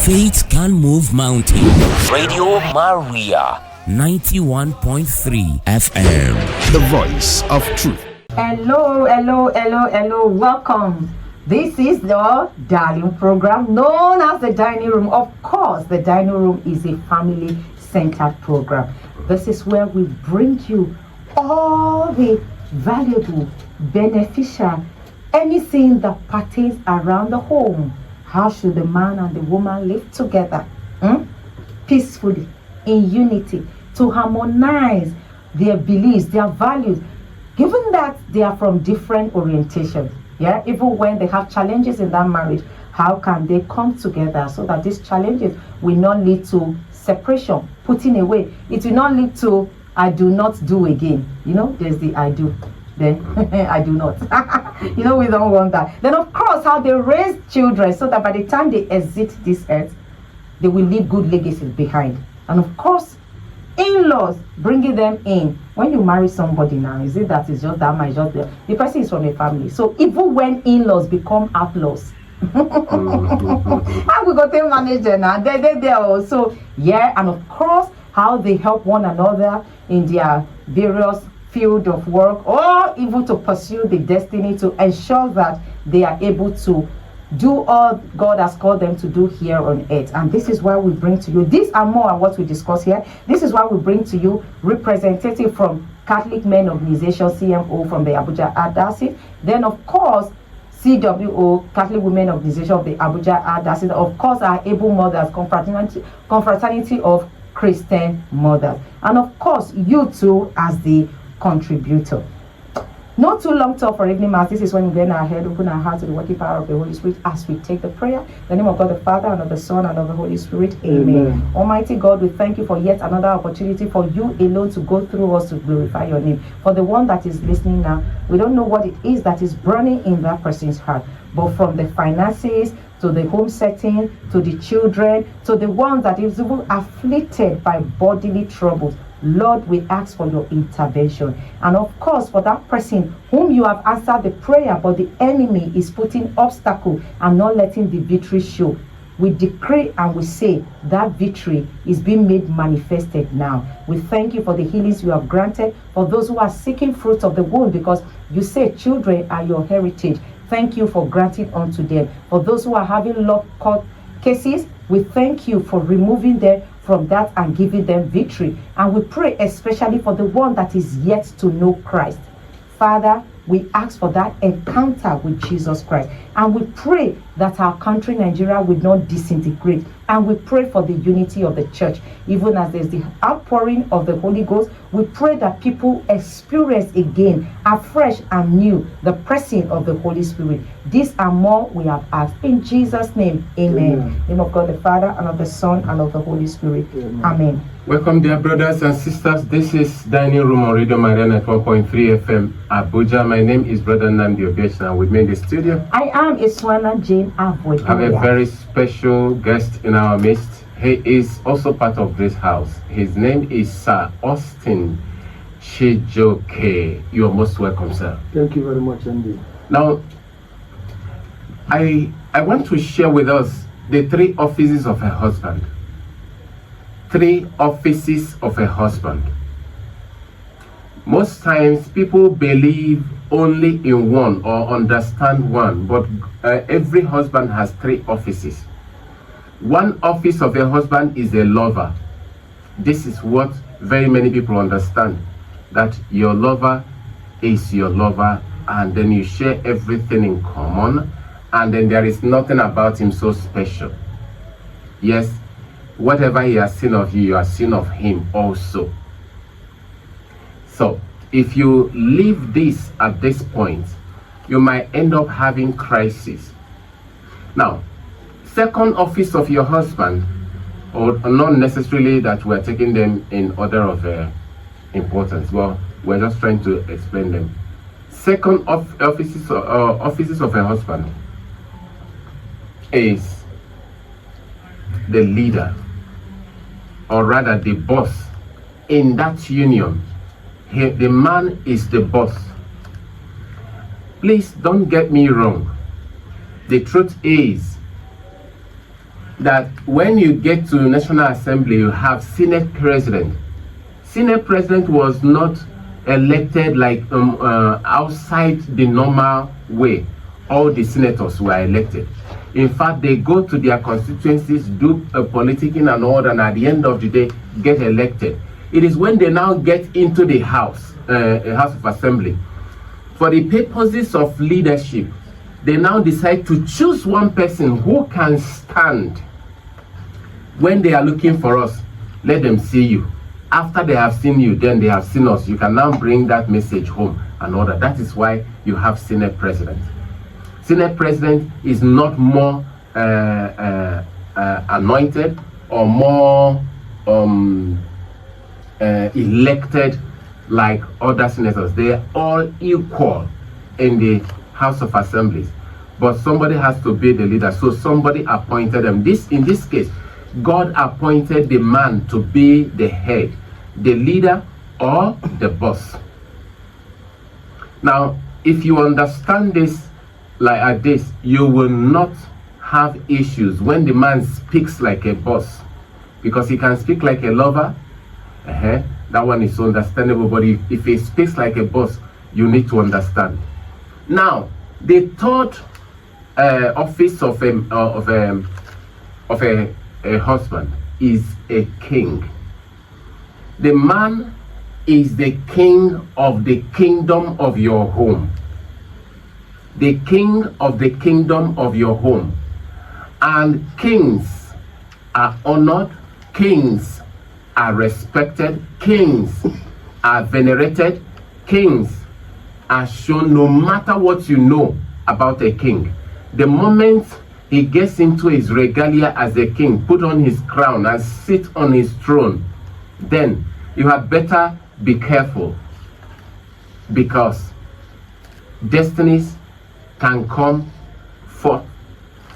Faith can move mountains. Radio Maria, 91.3 FM. The voice of truth. Hello. Welcome. This is the Darling program known as the Dining Room. Of course, the Dining Room is a family-centered program. This is where we bring you all the valuable, beneficial, anything that pertains around the home. How should the man and the woman live together peacefully, in unity, to harmonize their beliefs, their values, given that they are from different orientations? Yeah, even when they have challenges in that marriage, how can they come together so that these challenges will not lead to separation, putting away? It will not lead to I do not do again. You know, there's the I do, then I do not. You know, we don't want that. Then of course, how they raise children so that by the time they exit this earth, they will leave good legacies behind. And of course, in-laws, bringing them in. When you marry somebody now, is it that it's just that much? Just the person is from a family. So even when in-laws become outlaws, how we got to manage them now? They're also, yeah. And of course, how they help one another in their various field of work, or even to pursue the destiny, to ensure that they are able to do all God has called them to do here on earth. And this is why we bring to you, these are more of what we discuss here. This is why we bring to you representative from Catholic Men Organization, CMO, from the Abuja Diocese. Then of course, CWO, Catholic Women Organization of the Abuja Diocese. Of course, our able mothers, confraternity of Christian mothers. And of course, you too as the contributor. Not too long talk for evening mass. This is when we bend our head, open our heart to the working power of the Holy Spirit as we take the prayer. In the name of God the Father, and of the Son, and of the Holy Spirit. Amen. Almighty God, we thank you for yet another opportunity for you alone to go through us to glorify your name. For the one that is listening now, we don't know what it is that is burning in that person's heart. But from the finances, to the home setting, to the children, to the ones that is even afflicted by bodily troubles, Lord, we ask for your intervention. And of course, for that person whom you have answered the prayer, but the enemy is putting obstacle and not letting the victory show, we decree and we say that victory is being made manifested now. We thank you for the healings you have granted for those who are seeking fruit of the womb, because you say children are your heritage. Thank you for granting unto them. For those who are having law court cases, we thank you for removing them from that and giving them victory. And we pray especially for the one that is yet to know Christ. Father, we ask for that encounter with Jesus Christ. And we pray that our country, Nigeria, will not disintegrate. And we pray for the unity of the church. Even as there's the outpouring of the Holy Ghost, we pray that people experience again, afresh and new, the presence of the Holy Spirit. These are more we have asked. In Jesus' name, amen. In the name of God the Father, and of the Son, and of the Holy Spirit. Amen. Welcome, dear brothers and sisters. This is Dining Room on Radio Maria 1.3 FM Abuja. My name is Brother Nnamdi Obieshina. With me in the studio, I am Iswana Jane Avoid. I have a very special guest in our midst. He is also part of this house. His name is Sir Austin Chijioke. You are most welcome, sir. Thank you very much, Andy. Now, I want to share with us the three offices of a husband. Three offices of a husband. Most times people believe only in one or understand one, but every husband has three offices. One office of a husband is a lover. This is what very many people understand, that your lover is your lover, and then you share everything in common, and then there is nothing about him so special. Yes, whatever he has seen of you, you have seen of him also. So if you leave this at this point, you might end up having crisis. Now, second office of your husband, or not necessarily that we're taking them in order of importance. Well, we're just trying to explain them. Second offices of a husband is the leader, or rather the boss in that union. The man is the boss. Please don't get me wrong. The truth is, that when you get to National Assembly, you have Senate President. Senate President was not elected like outside the normal way. All the senators were elected. In fact, they go to their constituencies, do a politicking and all, and at the end of the day, get elected. It is when they now get into the House of Assembly, for the purposes of leadership, they now decide to choose one person who can stand. When they are looking for us, let them see you. After they have seen you, then they have seen us. You can now bring that message home and all that. That is why you have Senate President. Senate President is not more anointed or more elected like other senators. They are all equal in the House of Assemblies, but somebody has to be the leader. So somebody appointed them. In this case, God appointed the man to be the head, the leader, or the boss. Now, if you understand this like this, you will not have issues when the man speaks like a boss, because he can speak like a lover. That one is understandable, but if he speaks like a boss, you need to understand. Now, the third office of a husband is a king. The man is the king of the kingdom of your home. The king of the kingdom of your home. And kings are honored, kings are respected, kings are venerated, kings are shown no matter what you know about a king. The moment he gets into his regalia as a king, put on his crown and sit on his throne, then you had better be careful, because destinies can come forth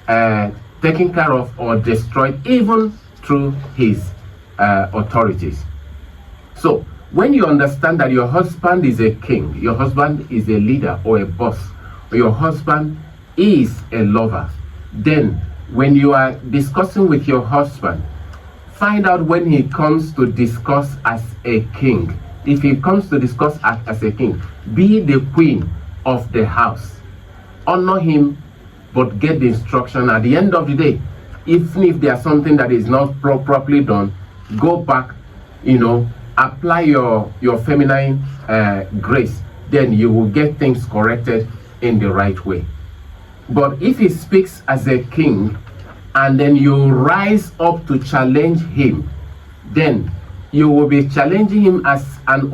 taken care of or destroyed even through his authorities. So when you understand that your husband is a king, your husband is a leader or a boss, or your husband is a lover, then when you are discussing with your husband, find out when he comes to discuss as a king. If he comes to discuss as a king, be the queen of the house. Honor him, but get the instruction. At the end of the day, even if there's something that is not properly done, go back, apply your feminine grace, then you will get things corrected in the right way. But if he speaks as a king and then you rise up to challenge him, then you will be challenging him as an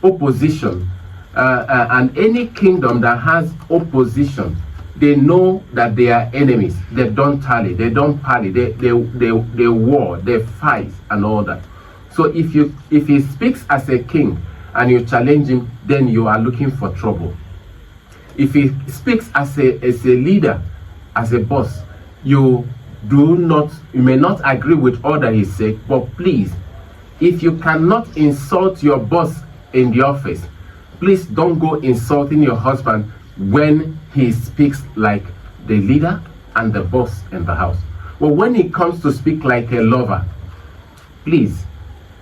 opposition. And any kingdom that has opposition, they know that they are enemies. They don't tally, they don't parley, they war, they fight and all that. So if he speaks as a king and you challenge him, then you are looking for trouble. If he speaks as a leader, as a boss, you may not agree with all that he said, but please, if you cannot insult your boss in the office, please don't go insulting your husband when he speaks like the leader and the boss in the house. But when he comes to speak like a lover, please,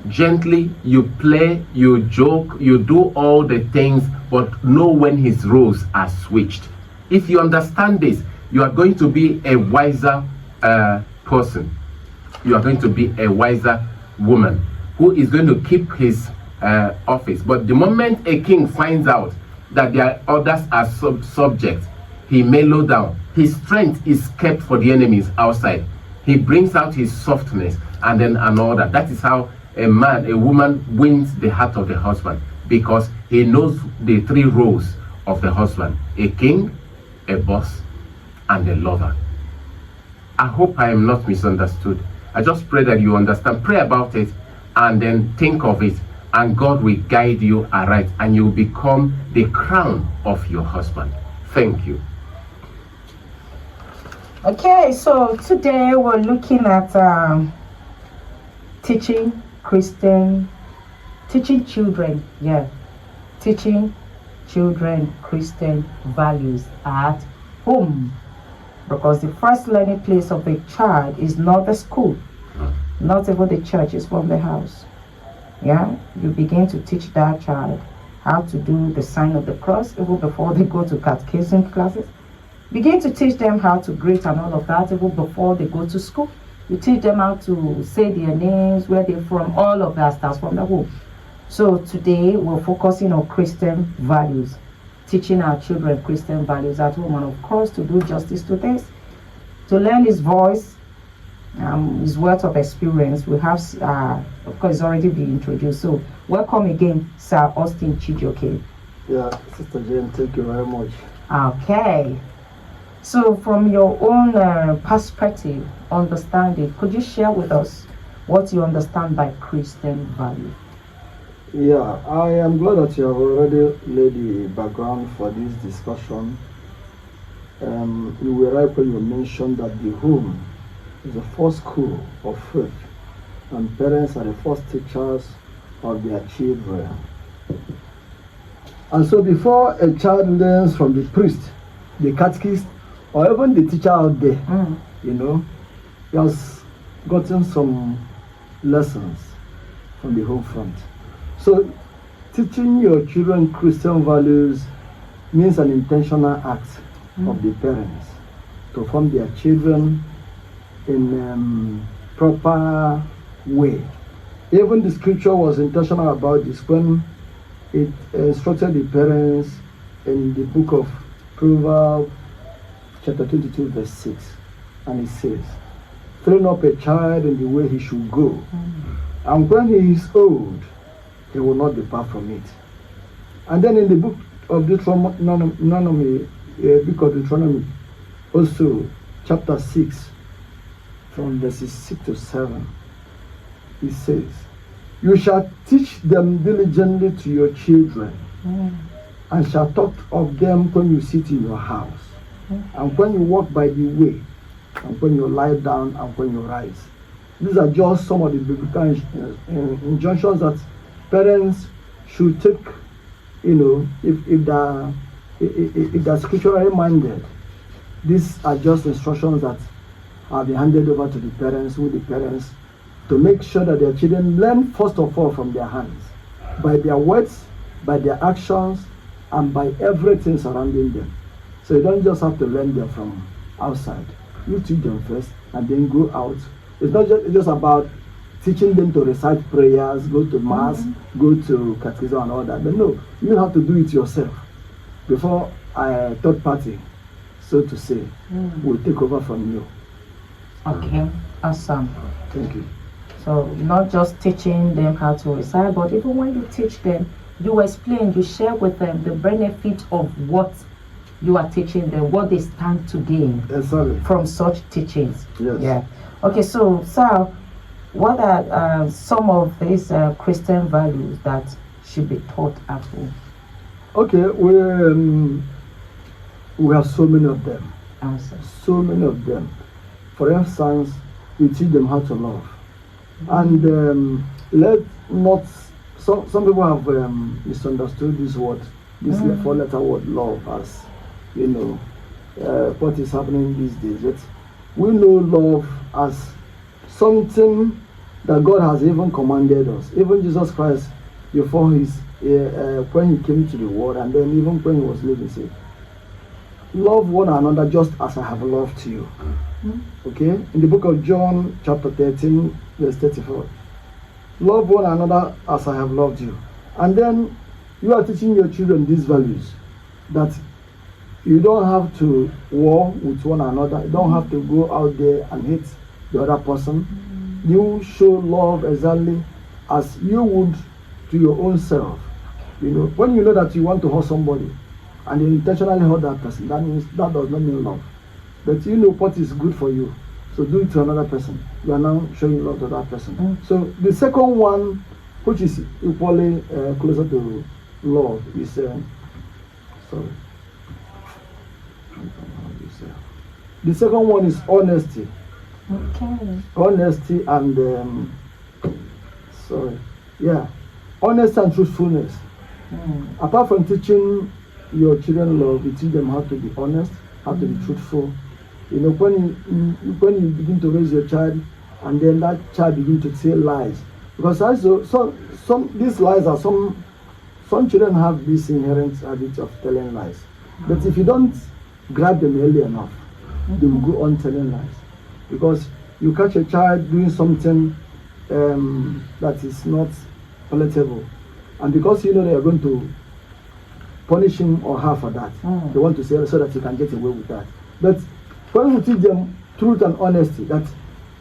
gently, you play, you joke, you do all the things, but know when his roles are switched. If you understand this, you are going to be a wiser person. You are going to be a wiser woman who is going to keep his office. But the moment a king finds out that their others are subject, he may low down. His strength is kept for the enemies outside. He brings out his softness and then another. That is how a woman wins the heart of the husband, because he knows the three roles of the husband: a king, a boss, and a lover. I hope I am not misunderstood. I just pray that you understand. Pray about it and then think of it, and God will guide you aright, and you will become the crown of your husband. Thank you. Okay, so today we're looking at teaching children Christian values at home. Because the first learning place of a child is not the school, not even the church, it's from the house. Yeah, you begin to teach that child how to do the sign of the cross even before they go to catechism classes. Begin to teach them how to greet and all of that even before they go to school. You teach them how to say their names, where they're from, all of that starts from the home. So today we're focusing on Christian values, teaching our children Christian values at home, and of course to do justice to this, to learn his voice, his words of experience. We have, of course, already been introduced. So welcome again, Sir Austin Chijioke. Yeah, Sister Jane, thank you very much. Okay. So from your own perspective, understanding, could you share with us what you understand by Christian value? Yeah, I am glad that you have already laid the background for this discussion. You were right when you mentioned that the home is the first school of faith, and parents are the first teachers of their children. And so before a child learns from the priest, the catechist, or even the teacher out there, he has gotten some lessons from the home front. So teaching your children Christian values means an intentional act of the parents to form their children in proper way. Even the scripture was intentional about this when it instructed the parents in the book of Proverbs chapter 22 verse 6, and it says, train up a child in the way he should go, and when he is old he will not depart from it. And then in the book of Deuteronomy, also chapter 6 from verses 6 to 7, it says, you shall teach them diligently to your children, and shall talk of them when you sit in your house, and when you walk by the way, and when you lie down, and when you rise. These are just some of the biblical injunctions that parents should take, if they're scripturally minded. These are just instructions that have been handed over to the parents, to make sure that their children learn first of all from their hands, by their words, by their actions, and by everything surrounding them. So you don't just have to learn them from outside. You teach them first and then go out. It's not just about teaching them to recite prayers, go to mass, go to catechism and all that. But no, you have to do it yourself before a third party, so to say, will take over from you. Okay, awesome. Thank you. So not just teaching them how to recite, but even when you teach them, you explain, you share with them the benefit of what you are teaching them, what they stand to gain from such teachings. Yes. Yeah. Okay, so sir, what are some of these Christian values that should be taught at home? Okay, we have so many of them. Answer. So many of them. For instance, we teach them how to love. And let not, some people have misunderstood this word, this four-letter word love, as what is happening these days. But we know love as something that God has even commanded us. Even Jesus Christ, before his when he came to the world, and then even when he was living, said, love one another just as I have loved you. Okay, in the book of John chapter 13 verse 34, love one another as I have loved you. And then you are teaching your children these values, that you don't have to war with one another, you don't have to go out there and hate the other person. You show love exactly as you would to your own self. When you know that you want to hurt somebody and you intentionally hurt that person, that means that does not mean love. But you know what is good for you, so do it to another person. You are now showing love to that person. So the second one, which is equally closer to love, is the second one is honesty. Okay. Honesty and honesty and truthfulness. Apart from teaching your children love, you teach them how to be honest, how to be truthful, You know, when you begin to raise your child, and then that child begin to tell lies, because also some these lies are some children have this inherent habit of telling lies. But if you don't grab them early enough, they will go on telling lies. Because you catch a child doing something that is not palatable, and because you know they are going to punish him or her for that, they want to say so that you can get away with that. But when you teach them truth and honesty, that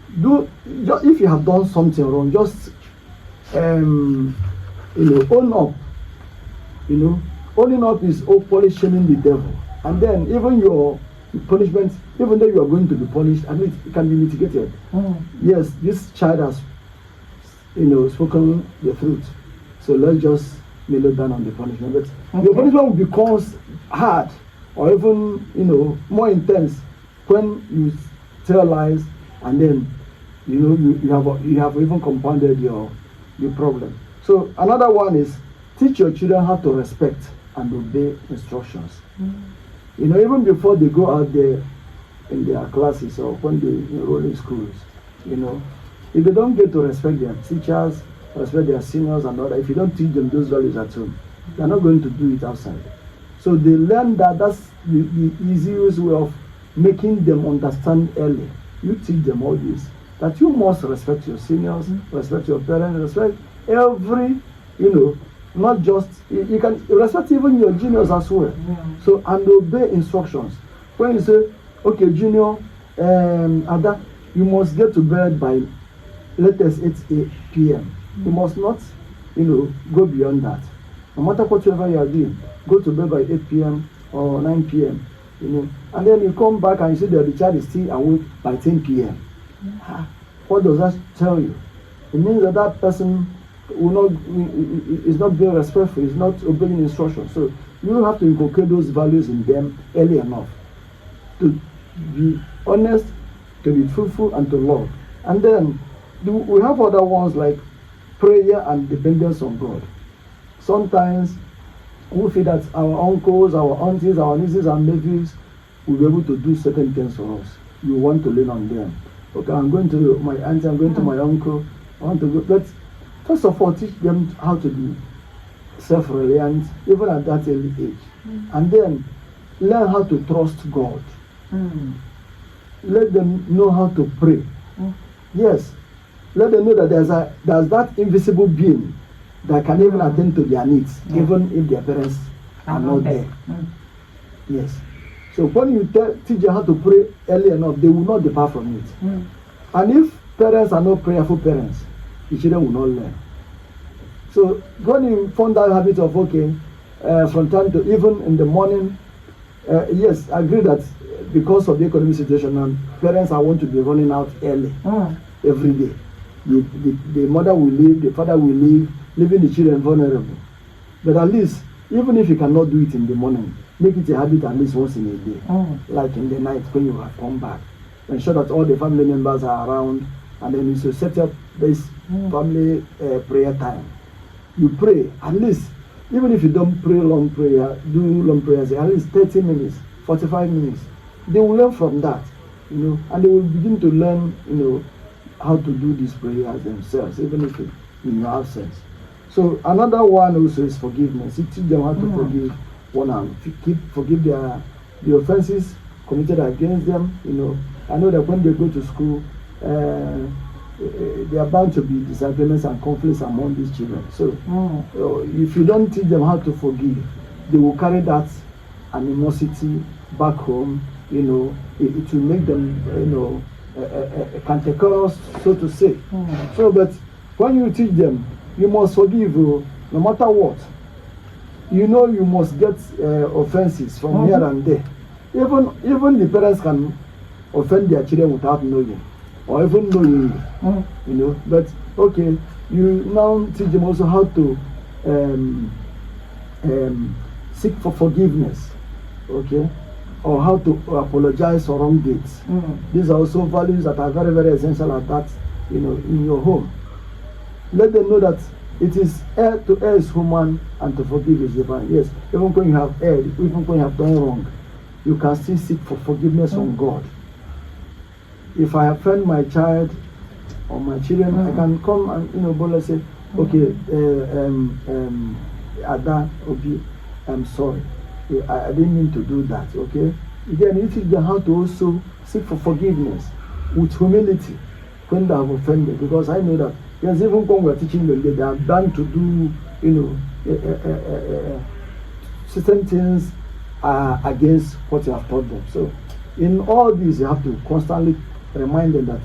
if you have done something wrong, just own up. Owning up is openly shaming the devil, and then even your punishment, even though you are going to be punished, at least it can be mitigated. Yes, this child has spoken the truth, so let's just nail down on the punishment. But your punishment will become hard or even more intense when you tell lies, and then you have even compounded your problem. So another one is teach your children how to respect and obey instructions. Even before they go out there in their classes or when they enroll in schools, if they don't get to respect their teachers, respect their seniors and all that, if you don't teach them those values at home, they're not going to do it outside. So they learn that's the easiest way of making them understand early. You teach them all this, that you must respect your seniors, respect your parents, respect every, not just, you can respect even your juniors as well. So, and obey instructions. When you say, okay, junior, Ada, you must get to bed by latest 8 p.m. You must not, go beyond that. No matter whatever you are doing, go to bed by 8 p.m. or 9 p.m. And then you come back and you see that the child is still awake by 10 p.m. What does that tell you? It means that person is not being respectful, is not obeying instructions. So you have to inculcate those values in them early enough to be honest, to be truthful, and to love. And then we have other ones like prayer and dependence on God. Sometimes we feel that our uncles, our aunties, our nieces and nephews will be able to do certain things for us. You want to lean on them. Okay, I'm going to my auntie, I'm going to my uncle, I want to go. But first of all, teach them how to be self-reliant, even at that early age. And then learn how to trust God. Let them know how to pray. Yes. Let them know that there's that invisible being that can even attend to their needs, even if their parents are not there. Yes. So when you teach them how to pray early enough, they will not depart from it. And if parents are not prayerful parents, the children will not learn. So when you form that habit of from time to even in the morning, yes, I agree that because of the economic situation and parents are want to be running out early every day. The mother will leave, the father will leave, leaving the children vulnerable. But at least, even if you cannot do it in the morning, make it a habit at least once in a day. Like in the night when you have come back. Ensure that all the family members are around, and then you should set up this family prayer time. You pray at least, even if you don't pray long prayer, do long prayers, at least 30 minutes, 45 minutes. They will learn from that, and they will begin to learn, how to do these prayers themselves, even if in your absence. So another one also is forgiveness. You teach them how to forgive one another, forgive the offenses committed against them. I know that when they go to school, there are bound to be disagreements and conflicts among these children. So if you don't teach them how to forgive, they will carry that animosity back home. It will make them, cantankerous, so to say. So, but when you teach them, you must forgive, no matter what. You must get offenses from here and there. Even the parents can offend their children without knowing, or even knowing, But okay, you now teach them also how to seek for forgiveness, okay, or how to apologize for wrong deeds. These are also values that are very, very essential at that, in your home. Let them know that it is to err is human and to forgive is divine. Yes, even when you have erred, even when you have done wrong, you can still seek for forgiveness from God. if I offend my child or my children, I can come and boldly say, okay, Ada, Obi, I'm sorry. I didn't mean to do that, okay? Then you teach them how to also seek for forgiveness with humility when they have offended. Because I know that, yes, even when we're teaching them, they are bound to do, certain things against what you have taught them. So, in all this, you have to constantly remind them that,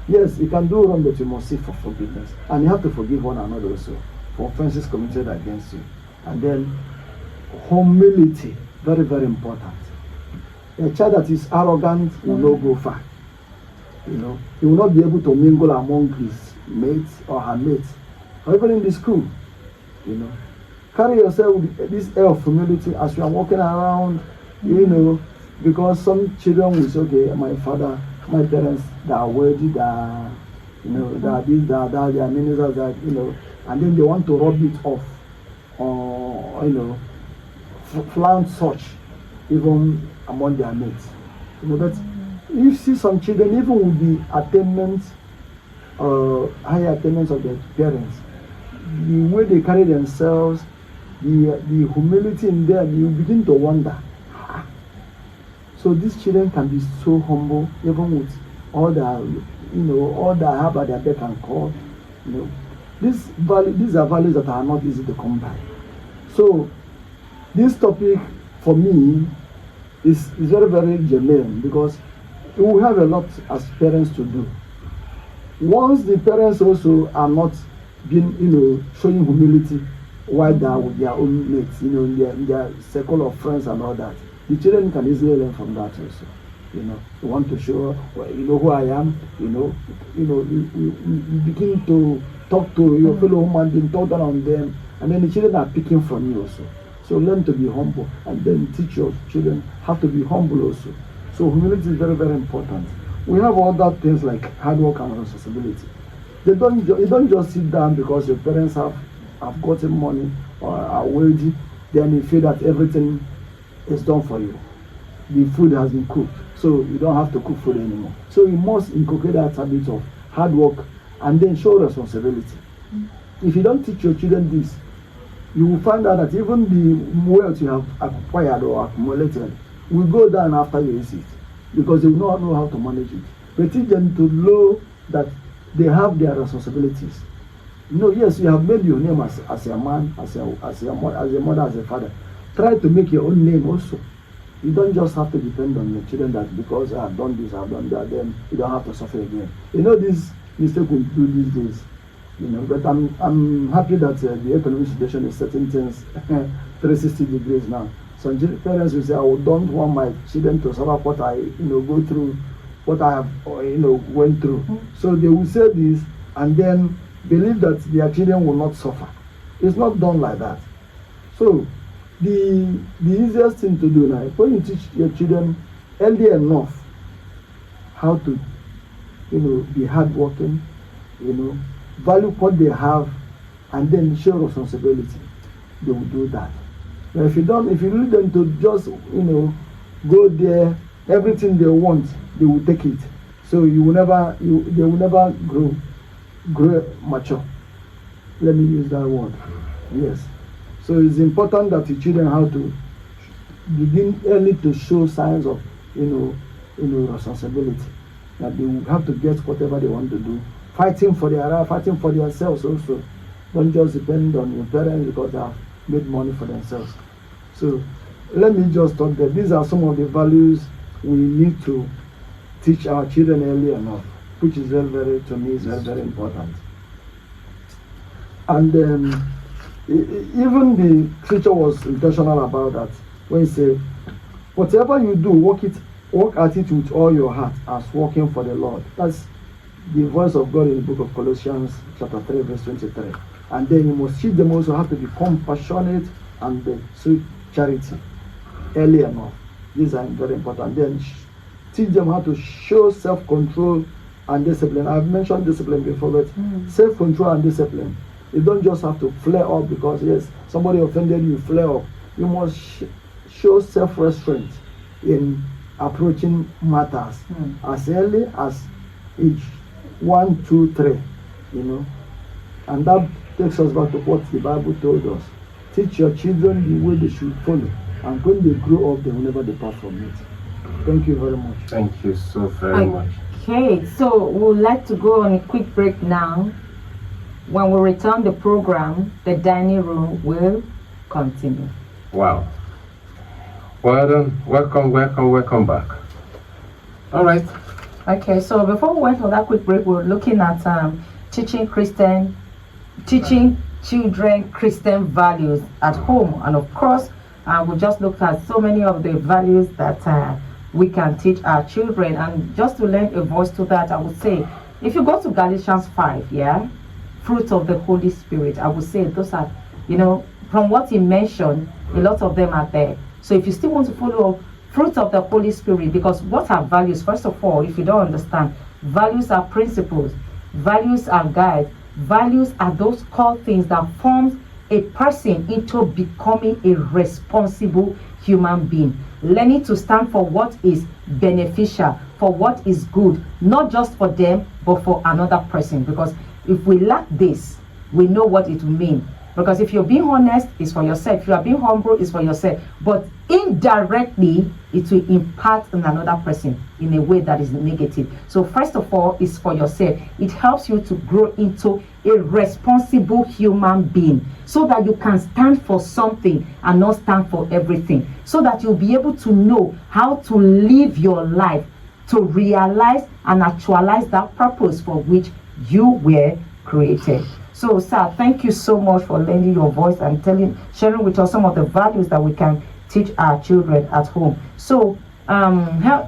yes, you can do wrong, but you must seek for forgiveness. And you have to forgive one another also for offenses committed against you. And then, humility, very, very important. A child that is arrogant will not go far. He will not be able to mingle among his mates or her mates, or even in the school. Carry yourself with this air of humility as you are walking around, because some children will say, okay, my father, my parents, they are worthy, they are, they are this, they are that, they are ministers, that, and then they want to rub it off, or, flaunt such, even among their mates. But you see some children, even with the attainments, higher attainments of their parents, the way they carry themselves, the humility in them, you begin to wonder. So these children can be so humble, even with all the, all that I have at their beck and call. These are values that are not easy to come by. So this topic for me is very, very germane, because we have a lot as parents to do. Once the parents also are not being, showing humility while they are with their own mates, in their circle of friends and all that, the children can easily learn from that also. You want to show, who I am, you begin to talk to your fellow human being, talk down on them, and then the children are picking from you also. So learn to be humble, and then teach your children how to be humble also. So humility is very, very important. We have other things like hard work and responsibility. You don't just sit down because your parents have gotten money or are wealthy, then you feel that everything is done for you. The food has been cooked, so you don't have to cook food anymore. So you must inculcate that habit of hard work and then show responsibility. If you don't teach your children this, you will find out that even the wealth you have acquired or accumulated will go down after you use it, because they will not know how to manage it. But teach them to know that they have their responsibilities. Yes, you have made your name as a man, as a mother, as a father. Try to make your own name also. You don't just have to depend on your children that because I have done this, I have done that, then you don't have to suffer again. This mistake we do these days. But I'm happy that the economic situation is setting things 360 degrees now. Some parents will say, I don't want my children to suffer what I go through, what I have went through. So they will say this and then believe that their children will not suffer. It's not done like that. So the easiest thing to do now, when you teach your children early enough how to be hardworking, value what they have, and then show responsibility, they will do that. But if you leave them to just go there, everything they want, they will take it. So they will never grow mature. Let me use that word. Yes. So it's important that the children have to begin early to show signs of responsibility. That they will have to get whatever they want to do. Fighting for their right, fighting for themselves also. Don't just depend on your parents because they have made money for themselves. So let me just stop there. These are some of the values we need to teach our children early enough, which is very, very, to me, is very, very important. And even the scripture was intentional about that when he said, whatever you do, work at it with all your heart as working for the Lord. That's the voice of God in the book of Colossians chapter 3 verse 23. And then you must teach them also how to be compassionate and sweet charity early enough. These are very important. Then teach them how to show self-control and discipline. I've mentioned discipline before, but self-control and discipline. You don't just have to flare up because yes, somebody offended you, flare up. You must show self-restraint in approaching matters as early as age 1, 2, 3, you know. And that takes us back to what the Bible told us. Teach your children the way they should follow. And when they grow up, they will never depart from it. Thank you very much. Thank you so very much. Okay, so we would like to go on a quick break now. When we return the program, the dining room will continue. Wow. Well done. Welcome back. All right. Okay, so before we went on that quick break, we were looking at teaching children Christian values at home. And of course, we just looked at so many of the values that we can teach our children. And just to lend a voice to that, I would say, if you go to Galatians 5, fruit of the Holy Spirit, I would say those are, from what he mentioned, a lot of them are there. So if you still want to follow fruit of the Holy Spirit, because what are values? First of all, if you don't understand, values are principles, values are guides, values are those core things that forms a person into becoming a responsible human being, learning to stand for what is beneficial, for what is good, not just for them, but for another person. Because if we lack this, we know what it will mean. Because if you're being honest, it's for yourself. If you are being humble, it's for yourself. But indirectly, it will impact on another person in a way that is negative. So first of all, it's for yourself. It helps you to grow into a responsible human being so that you can stand for something and not stand for everything. So that you'll be able to know how to live your life to realize and actualize that purpose for which you were created. So, sir, thank you so much for lending your voice and sharing with us some of the values that we can teach our children at home. So, share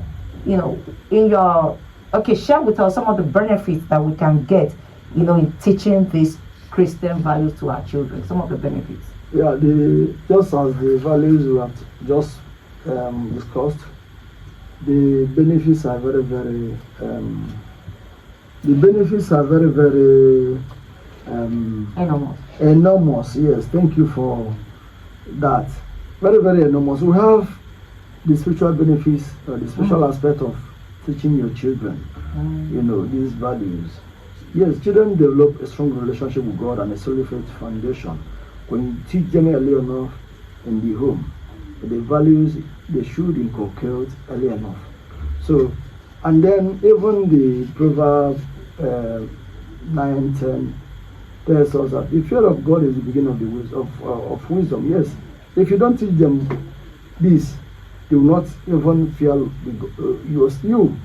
with us some of the benefits that we can get, in teaching these Christian values to our children. Some of the benefits. Yeah, just as the values we have just discussed, the benefits are very, very. Enormous. Yes, thank you for that. Very, very enormous. We have the spiritual benefits, the spiritual aspect of teaching your children, these values. Yes, children develop a strong relationship with God and a solid faith foundation when you teach them early enough in the home. The values they should inculcate early enough. So, and then even the Proverbs 9:10 tells us that the fear of God is the beginning of wisdom. Yes, if you don't teach them this, they will not even fear you.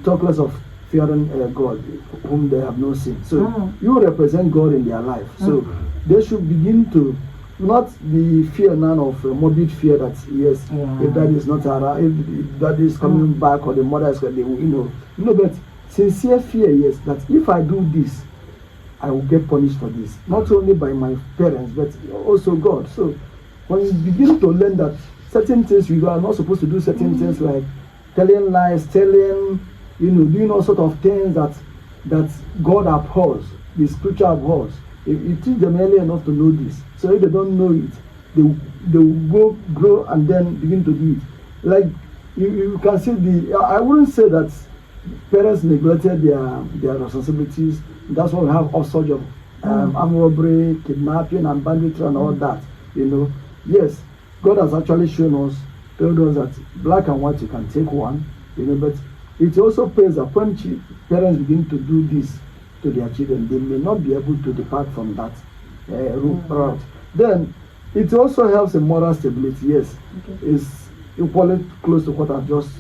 Talk less of fearing God, whom they have not seen. So you represent God in their life. So they should begin to not be fear none of morbid fear that if that is not around, if that is coming back or the mother is but sincere fear, yes, that if I do this, I will get punished for this, not only by my parents but also God. So when you begin to learn that certain things you are not supposed to do, certain things like telling lies, doing all sort of things that God abhors, the scripture abhors. If you teach them early enough to know this, so if they don't know it, they will grow and then begin to do it. Like you can see I wouldn't say that parents neglected their responsibilities. That's why we have all sorts of armed robbery, kidnapping, and banditry and all that. Yes, God has actually told us that black and white you can take one. But it also pays that when parents begin to do this to their children, they may not be able to depart from that route. Then it also helps in moral stability. Yes, it's equally close to what I've just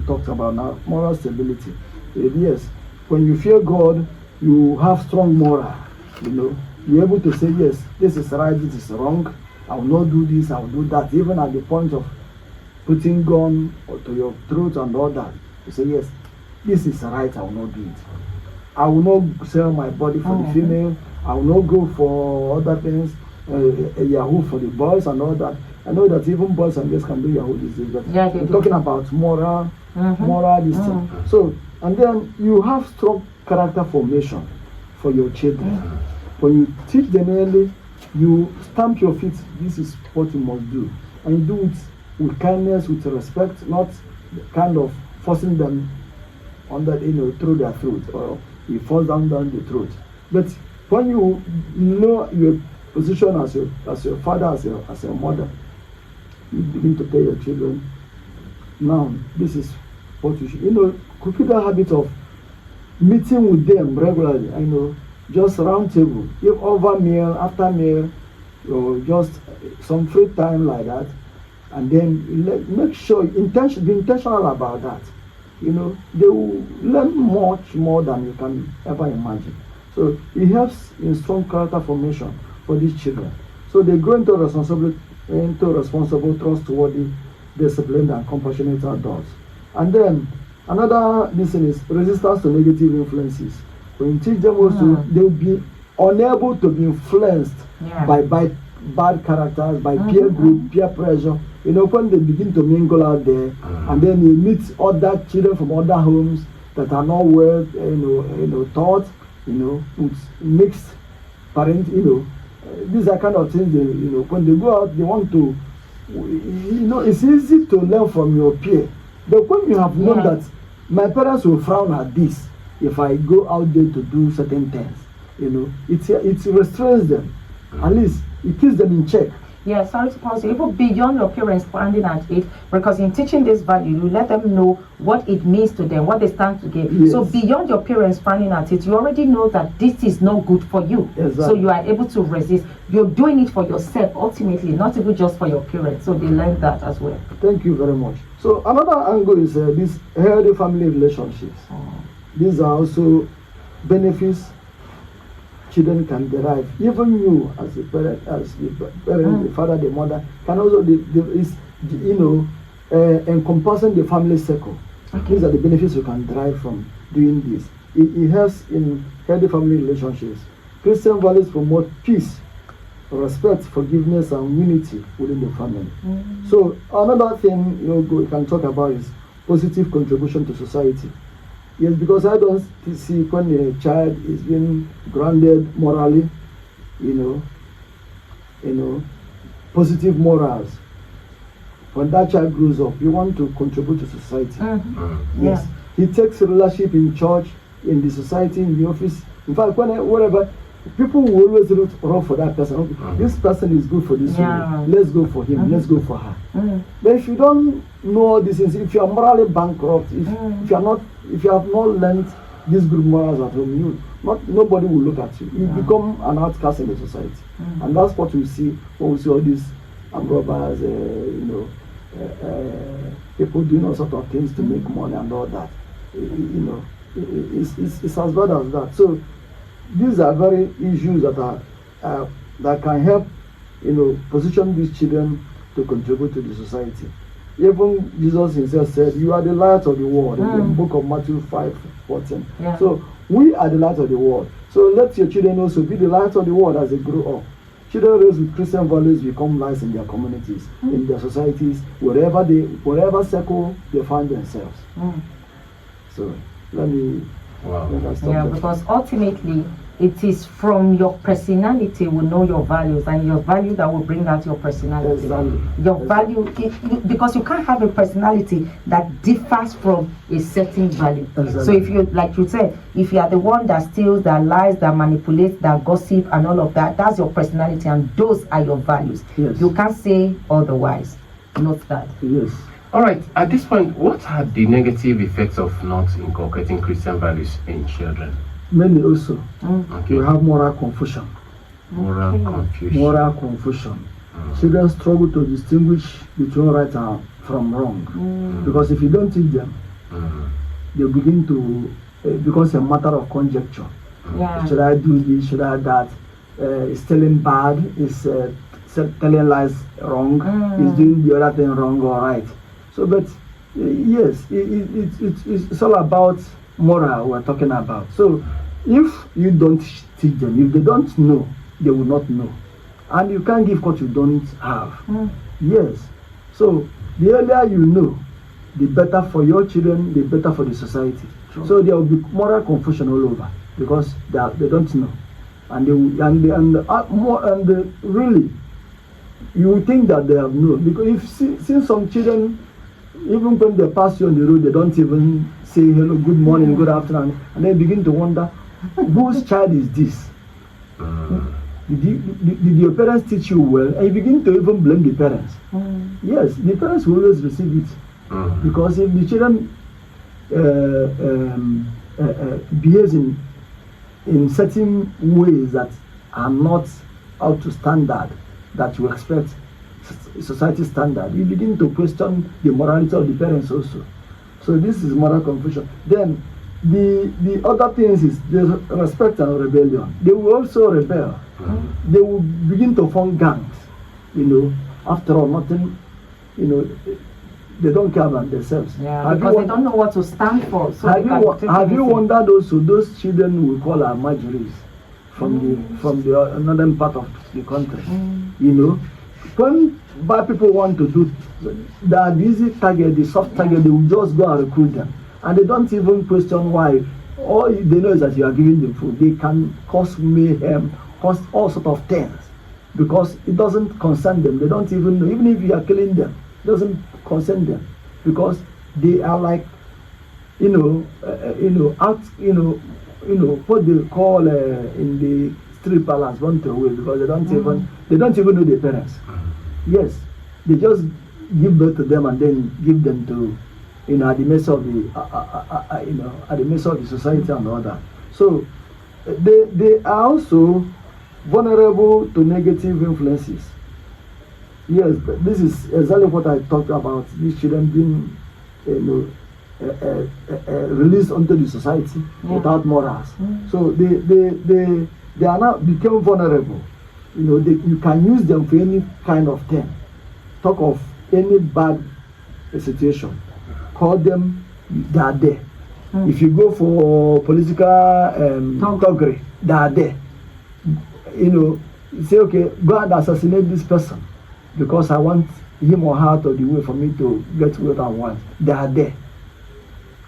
talked about now. Moral stability. Yes, when you fear God, you have strong moral. You're able to say, yes, this is right, this is wrong. I will not do this, I will do that. Even at the point of putting gun to your throat and all that, you say, yes, this is right, I will not do it. I will not sell my body for the female. I will not go for other things, Yahoo for the boys and all that. I know that even boys and girls can do Yahoo these days, but we're talking about moral this thing. So, and then you have strong character formation for your children. When you teach them early, you stamp your feet, this is what you must do. And you do it with kindness, with respect, not kind of forcing them under, through their throat, or he falls down the throat. But when you know your position as your father, as a mother, you begin to tell your children, now this is what you should, keep the habit of meeting with them regularly, just round table, if over meal, after meal, or just some free time like that, and then make sure be intentional about that. They will learn much more than you can ever imagine. So it helps in strong character formation for these children. So they grow into responsible, trustworthy, disciplined, and compassionate adults. And then another lesson is resistance to negative influences. When you teach them also, they will be unable to be influenced by bad characters, by peer group, peer pressure. When they begin to mingle out there, and then you meet other children from other homes that are not well, taught, with mixed parents, these are kind of things they, when they go out, they want to, it's easy to learn from your peer. But when you have known that my parents will frown at this if I go out there to do certain things, it restrains them. At least it keeps them in check. Yeah, sorry to pause you. Even beyond your parents standing at it, because in teaching this value, you let them know what it means to them, what they stand to give. Yes. So beyond your parents standing at it, you already know that this is not good for you. Exactly. So you are able to resist. You're doing it for yourself ultimately, not even just for your parents. So they learn that as well. Thank you very much. So another angle is these healthy family relationships. These are also benefits children can derive. Even you as a parent, the father, the mother, can also encompassing the family circle. Okay. These are the benefits you can derive from doing this. It helps in healthy family relationships. Christian values promote peace, respect, forgiveness, and unity within the family. So another thing we can talk about is positive contribution to society. Yes, because I don't see when a child is being grounded morally, positive morals. When that child grows up, you want to contribute to society. Yes, he takes leadership in church, in the society, in the office. In fact, wherever, people will always run for that person. This person is good for this woman. Let's go for him. Let's go for her. But if you don't know all these things, if you are morally bankrupt, if you have not learned these good morals at home, nobody will look at you. You become an outcast in the society, and that's what we see when we see all these robbers, people doing all sorts of things to make money and all that. It's as bad as that. So these are very issues that can help, position these children to contribute to the society. Even Jesus himself said, "You are the light of the world," in the book of Matthew 5:14. Yeah. So we are the light of the world. So let your children also be the light of the world as they grow up. Children raised with Christian values become lights in their communities, in their societies, wherever circle they find themselves. So let me. Because ultimately it is from your personality will know your values, and your value that will bring out your personality. Exactly. Your value, because you can't have a personality that differs from a certain value. Exactly. So if you, like you said, if you are the one that steals, that lies, that manipulates, that gossip and all of that, that's your personality, and those are your values. Yes. You can't say otherwise. Note that. Yes. All right, at this point, what are the negative effects of not inculcating Christian values in children? Many also. Okay. You have moral confusion. Moral confusion. Moral confusion. Children struggle to distinguish between right from wrong. Because if you don't teach them, they begin to, it becomes a matter of conjecture. Should I do this? Should I do that? Is telling bad? Is telling lies wrong? Is doing the other thing wrong or right? So, but yes, it's all about moral we're talking about. So, if you don't teach them, if they don't know, they will not know. And you can't give what you don't have. Yes. So, the earlier you know, the better for your children, the better for the society. True. So, there will be moral confusion all over because they don't know. And really, you would think that they have known. Because if since some children Even when they pass you on the road, they don't even say hello, good morning, good afternoon, and they begin to wonder, whose child is this? Did your parents teach you well? And you begin to even blame the parents. Yes, the parents will always receive it. Because if the children behaves in certain ways that are not up to standard that you expect society standard, you begin to question the morality of the parents also. So this is moral confusion. Then the other things is the respect and rebellion. They will also rebel. They will begin to form gangs. After all, nothing, they don't care about themselves. Yeah, because they don't know what to stand for. So have you wondered also those children we call our marjories from the northern part of the country? When bad people want to do the easy target, the soft target, they will just go and recruit them, and they don't even question why. All they know is that you are giving them food. They can cause mayhem, cause all sort of things, because it doesn't concern them. They don't even know. Even if you are killing them, it doesn't concern them, because they are like, what they call in the street balance run away, because they don't even know their parents. Yes, they just give birth to them and then give them to, at the mercy of the, at the mercy of the society and all that. So they are also vulnerable to negative influences. Yes, but this is exactly what I talked about. These children being, released onto the society without morals. So they are now become vulnerable. You can use them for any kind of thing. Talk of any bad situation, call them, they are there. If you go for political thuggery, they are there. Say, okay, go and assassinate this person because I want him or her to the way for me to get what I want. They are there.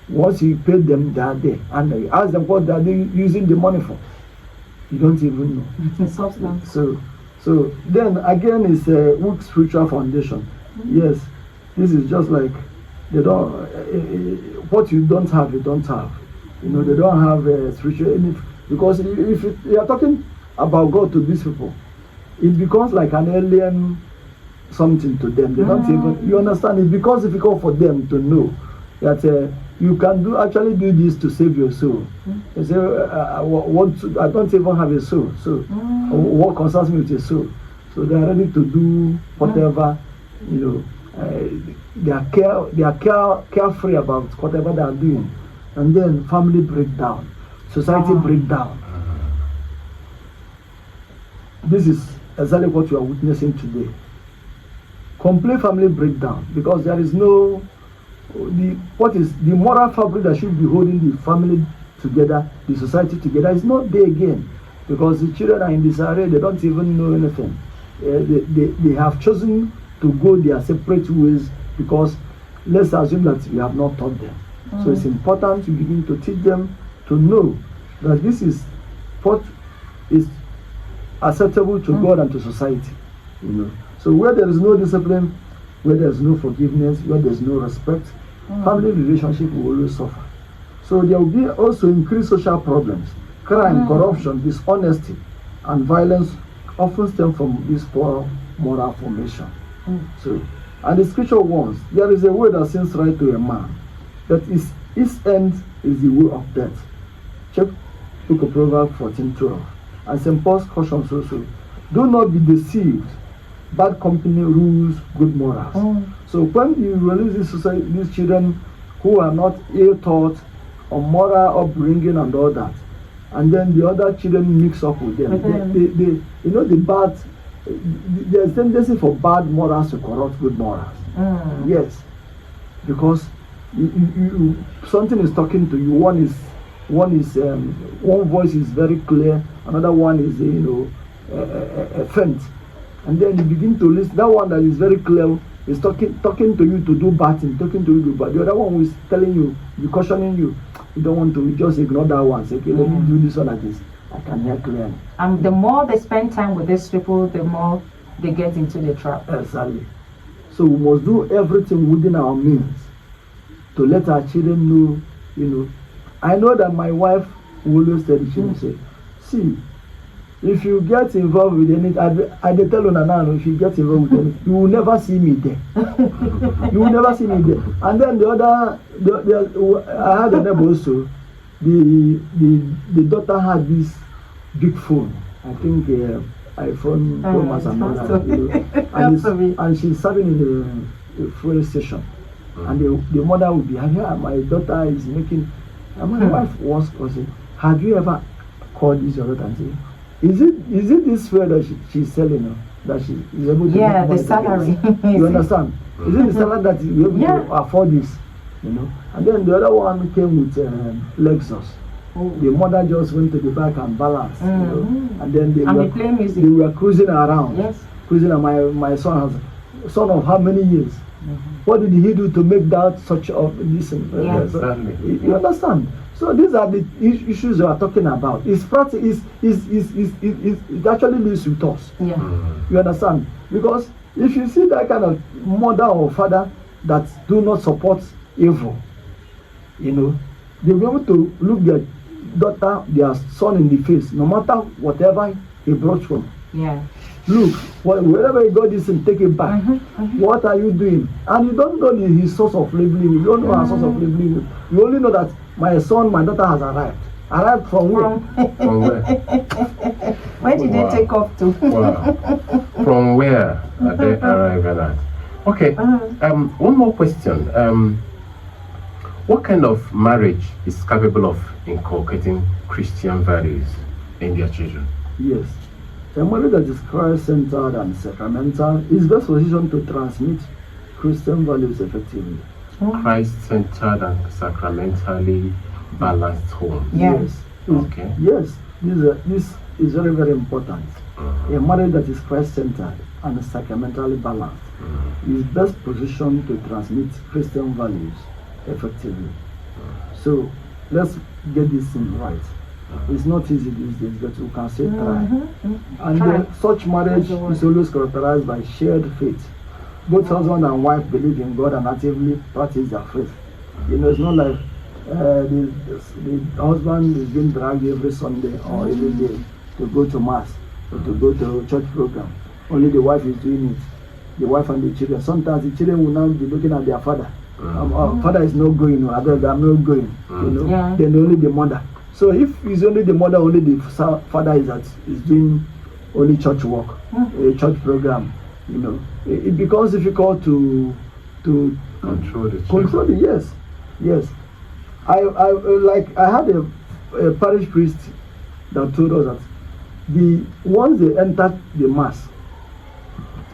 Once you pay them, they are there. And you ask them what they are using the money for. You don't even know. So then again, it's a weak spiritual foundation. Yes, this is just like they don't. What you don't have, you don't have. They don't have a spiritual. Because if you are talking about God to these people, it becomes like an alien something to them. They don't even. You understand? It becomes difficult for them to know that. You can actually do this to save your soul. You say, I don't even have a soul. So, what concerns me with a soul? So they are ready to do whatever, they are carefree about whatever they are doing, and then family breakdown, society breakdown. This is exactly what you are witnessing today. Complete family breakdown, because there is no. What is the moral fabric that should be holding the family together, the society together, is not there again, because the children are in disarray. They don't even know anything. They have chosen to go their separate ways, because let's assume that you have not taught them. So it's important to begin to teach them to know that this is what is acceptable to God and to society. So where there is no discipline, where there is no forgiveness, where there is no respect, family relationship will always suffer. So there will be also increased social problems. Crime, corruption, dishonesty, and violence often stem from this poor moral formation. So, and the scripture warns, there is a way that seems right to a man, that his end is the way of death. Check Book of Proverbs 14:12. And St. Paul's cautions also, do not be deceived. Bad company rules good morals. So when you release these children who are not ill-taught or moral upbringing and all that, and then the other children mix up with them, there's tendency for bad morals to corrupt good morals. Yes, because something is talking to you. One voice is very clear, another one is faint. And then you begin to listen. That one that is very clear is talking to you to do bad things, talking to you to do bad. The other one who is telling you, cautioning you. You don't want to just ignore that one. Say, okay, let me do this one like this. I can hear clearly. And the more they spend time with these people, the more they get into the trap. Exactly. So we must do everything within our means to let our children know, I know that my wife will always tell the children, say, see, if you get involved with anything, I tell you now, if you get involved with anything, you will never see me there. You will never see me there. And then I had a neighbor also. The daughter had this big phone. I think iPhone Pro Max and all that. And she's serving in the fuel station. And the mother would be, my daughter is making. And my wife was saying, have you ever called this your daughter and say, is it this fuel that she's selling now that she is able to the salary? You understand? Is it the salary that you're able to afford this? And then the other one came with Lexus. The mother just went to the back and balanced, and then they were cruising around. Yes. Cruising, and my son of how many years? What did he do to make that such of this? You understand? So these are the issues we are talking about. It's practice. It actually lives with us. Yeah. You understand? Because if you see that kind of mother or father that do not support evil, they'll be able to look their daughter, their son in the face, no matter whatever he brought from. Yeah. Look, wherever you got this and take it back. What are you doing? And you don't know his source of livelihood. You don't know her source of livelihood. You only know that my daughter has arrived. Arrived from where? From where? Where did they take off to? Wow. From where are they arriving at? Okay. One more question. What kind of marriage is capable of inculcating Christian values in their children? Yes. A marriage that is Christ-centered and sacramental is best positioned to transmit Christian values effectively. Christ-centered and sacramentally balanced home. Yes. Okay. Yes. This is very, very important. A marriage that is Christ-centered and sacramentally balanced is best positioned to transmit Christian values effectively. So let's get this thing right. It's not easy these days, but we can say try. And such marriage is always characterized by shared faith. Both husband and wife believe in God and actively practice their faith. It's not like the husband is being dragged every Sunday or every day to go to mass or to go to a church program. Only the wife is doing it. The wife and the children. Sometimes the children will now be looking at their father. Father is not going, or I'm not going. Then only the mother. So if it's only the mother, only the father is doing only church work, a church program, it becomes difficult to control the children. Yes. I had a parish priest that told us that once they enter the mass,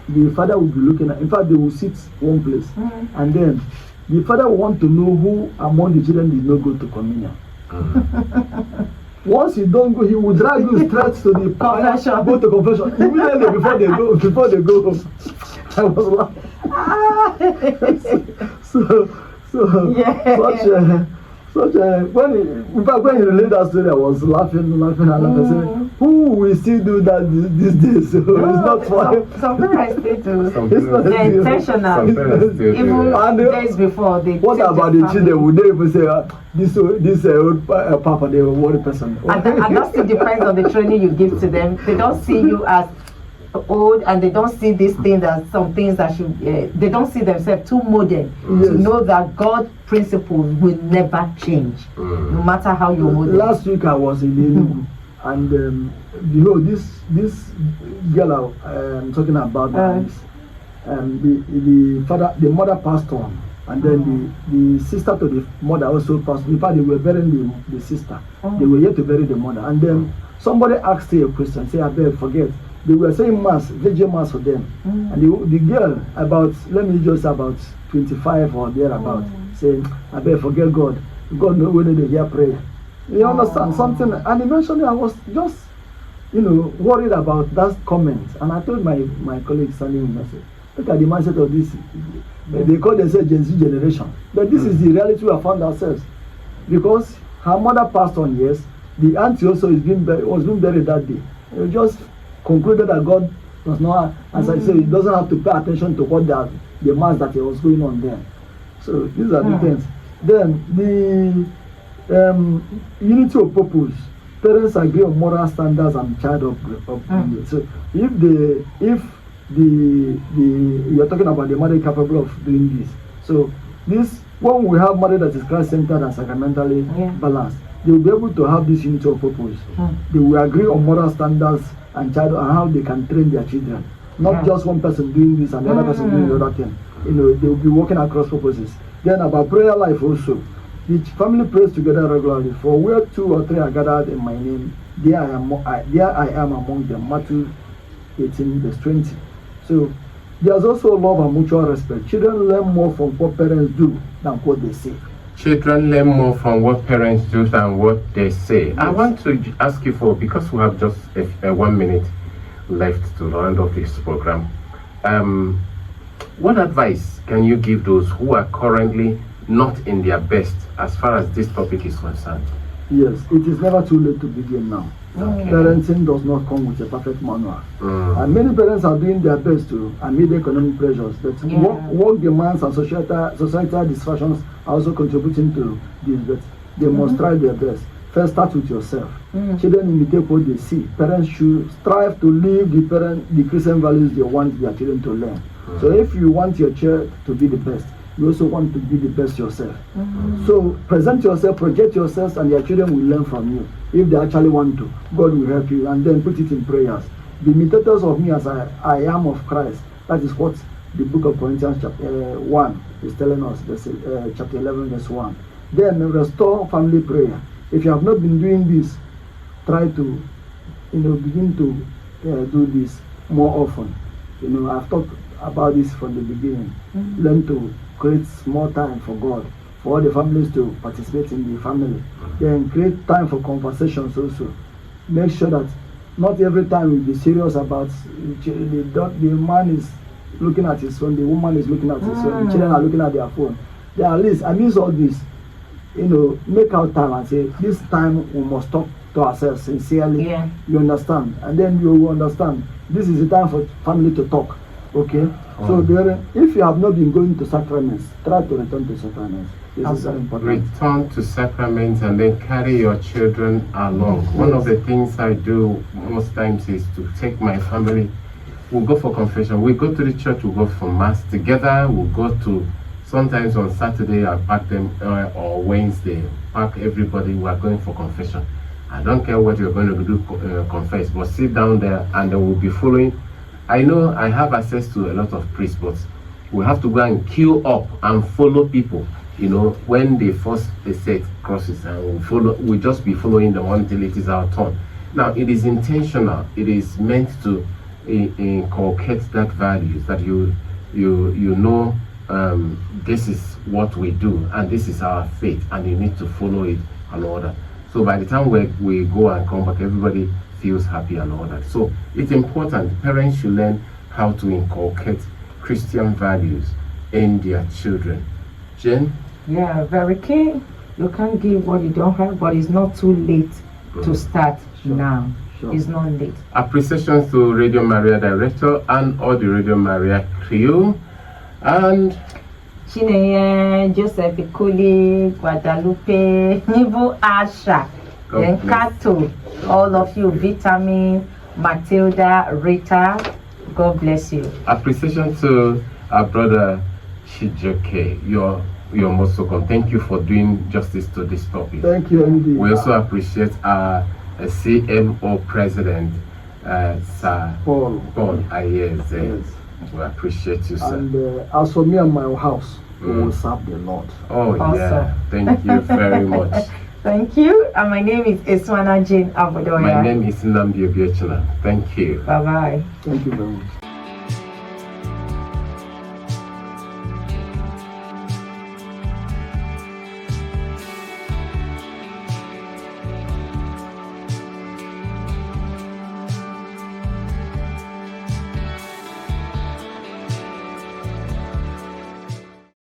the father will be looking at. In fact, they will sit one place, and then the father will want to know who among the children did not go to communion. Once you don't go, he will drag you straight to the confession. Go to confession immediately before they go home. I was laughing. When he related that story, I was laughing. I said, who will still do that these days? So it's not funny. Some parents still do. They're intentional. Even days before they. What about the children? Would they even say this old papa, they were worried person? And that still depends on the training you give to them. They don't see you as old, and they don't see these things as some things that should. They don't see themselves too modern to know that God principles will never change, no matter how you modern. Last week I was in Enugu, and this girl I'm talking about, the mother passed on, and then the sister to the mother also passed. In fact, they were burying the sister. They were yet to bury the mother, and then somebody asked her a question. Say, I beg, forget. They were saying mass, VJ mass for them, and the girl about 25 or thereabout, saying, I beg, forget God. God knows when they hear prayer. You understand something? And eventually I was just, worried about that comment. And I told my colleague standing with me, I said, look at the mindset of this. They call themselves Gen Z generation. But this is the reality we have found ourselves. Because her mother passed on, yes. The auntie also was being buried that day. We just concluded that God Does not, as I say, he doesn't have to pay attention to what the mass that was going on there. So these are the things. Then the unity of purpose. Parents agree on moral standards and child upbringing. So if you're talking about the mother capable of doing this. So this, when we have mother that is Christ-centered and sacramentally balanced, they will be able to have this unity of purpose. They will agree on moral standards and how they can train their children. Not just one person doing this and the other person doing the other thing. You know, they will be working across purposes. Then about prayer life also. The family prays together regularly. For where 2 or 3 are gathered in my name, there I am among them. Matthew 18 verse 20. So there's also love and mutual respect. Children learn more from what parents do than what they say. Children learn more from what parents do than what they say. Yes. I want to ask you because we have just 1 minute left to round off this program. What advice can you give those who are currently not in their best as far as this topic is concerned? Yes, it is never too late to begin now. Okay. Parenting does not come with a perfect manual. And many parents are doing their best to amid economic pressures. But work demands and societal dysfunctions are also contributing to this. But they must try their best. First, start with yourself. Children imitate what they see. Parents should strive to live the Christian values they want their children to learn. So if you want your child to be the best, you also want to be the best yourself. So present yourself, project yourself, and your children will learn from you. If they actually want to, God will help you, and then put it in prayers. Be imitators of me as I am of Christ. That is what the book of Corinthians chapter 1 is telling us, chapter 11 verse 1. Then restore family prayer. If you have not been doing this, try to begin to do this more often. I've talked about this from the beginning. Learn to create small time for God, for all the families to participate in the family. Then create time for conversations also. Make sure that not every time we be serious about the man is looking at his phone, the woman is looking at his phone, the children are looking at their phone. Then at least amidst all this, make out time and say, this time we must talk to ourselves sincerely. You understand? And then you will understand this is the time for family to talk. Okay? So if you have not been going to sacraments, try to return to sacraments. This is very important. Return to sacraments and then carry your children along. One of the things I do most times is to take my family. We'll go for confession. We go to the church, we'll go for mass together. We'll go to, sometimes on Saturday I pack them, or Wednesday, pack everybody. We are going for confession. I don't care what you're going to do, confess, but sit down there and they will be following. I know I have access to a lot of priests, but we have to go and queue up and follow people. When they set crosses, and we'll just be following them until it is our turn. Now, it is intentional. It is meant to inculcate that values that this is what we do and this is our faith, and you need to follow it and all that. So by the time we go and come back, everybody feels happy and all that. So it's important. Parents should learn how to inculcate Christian values in their children. Jen? Yeah, very key. You can't give what you don't have, but it's not too late to start now. It's not late. Appreciation to Radio Maria Director and all the Radio Maria crew. And Chineye, Joseph Ikuli, Guadalupe, Nibu Asha, then Kato, all of you, Vitamin, Matilda, Rita, God bless you. Appreciation to our brother Chijoke. You're most welcome. Thank you for doing justice to this topic. Thank you indeed. We also appreciate our CMO president, Sir Paul Ayers. Yes. We appreciate you, sir. And as for me and my house, we will serve the Lord. Oh, awesome. Yeah. Thank you very much. Thank you. And my name is Eswana Jane Abodoya. My name is Nnamdi Obiechina. Thank you. Bye-bye. Thank you very much.